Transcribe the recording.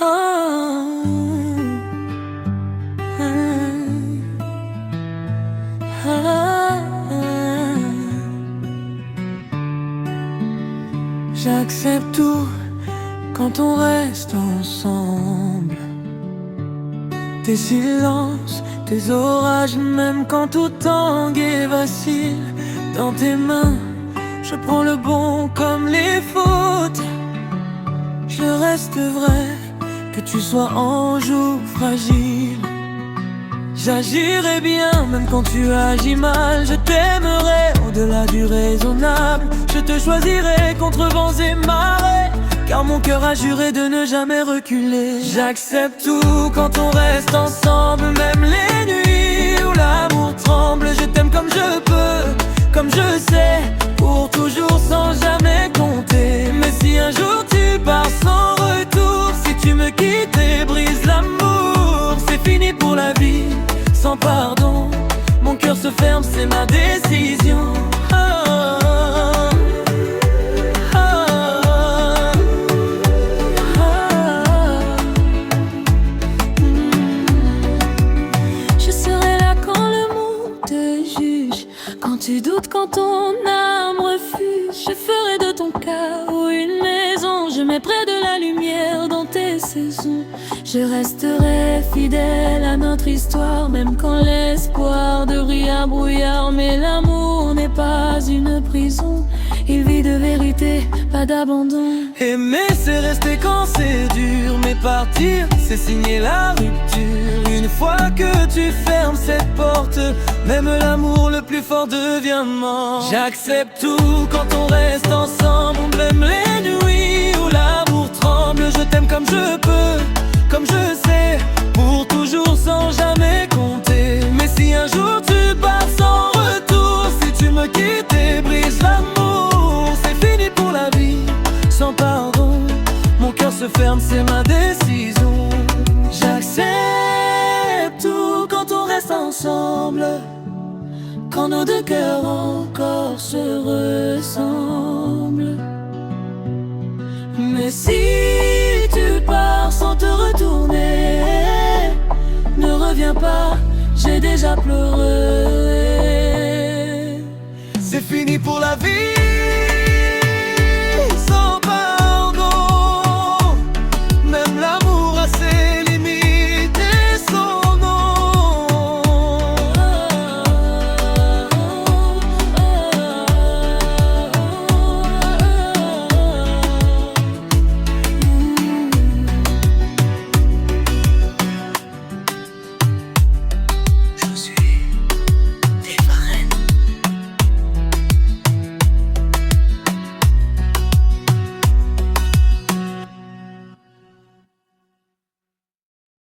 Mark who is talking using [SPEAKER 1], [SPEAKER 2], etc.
[SPEAKER 1] Oh, J'accepte tout quand on reste ensemble. Tes silences, tes orages, même quand tout tangue et vacille. Dans tes mains, je prends le bon comme les fautes. Je reste vrai, que tu sois ange ou fragile. J'agirai bien, même quand tu agis mal. Je t'aimerai au-delà du raisonnable. Je te choisirai contre vents et marées, car mon cœur a juré de ne jamais reculer. J'accepte tout quand on reste ensemble, même les nuits où l'amour tremble. Je t'aime comme je peux, comme je sais, pour toujours sans jamais compter. Mais si un jour tu pars sans retour, si tu me quittes et brises l'amour, c'est fini pour la vie, sans pardon. Mon cœur se ferme, c'est ma décision.
[SPEAKER 2] Je serai là quand le monde te juge, quand tu doutes, quand ton âme refuse. Je ferai de ton chaos une maison. Je mets près de la lumière dans tes saisons. Je resterai fidèle à notre histoire, même quand l'espoir devient brouillard. Mais l'amour n'est pas une prison, il vit de vérité, pas d'abandon.
[SPEAKER 1] Aimer c'est rester quand c'est dur, mais partir c'est signer la rupture. Une fois que tu fermes cette porte, même l'amour le plus fort devient mort. J'accepte tout quand on reste ensemble, même les nuits où l'amour tremble. Je t'aime comme je peux, comme je sais, pour toujours sans jamais compter. Mais si un jour tu pars sans retour, si tu me quittes et brises l'amour, c'est fini pour la vie, sans pardon. Mon cœur se ferme, c'est ma décision. J'accepte tout quand on reste ensemble, quand nos deux cœurs encore se ressemblent. Mais si tu pars sans te retourner, ne reviens pas, j'ai déjà pleuré. C'est fini pour la vie,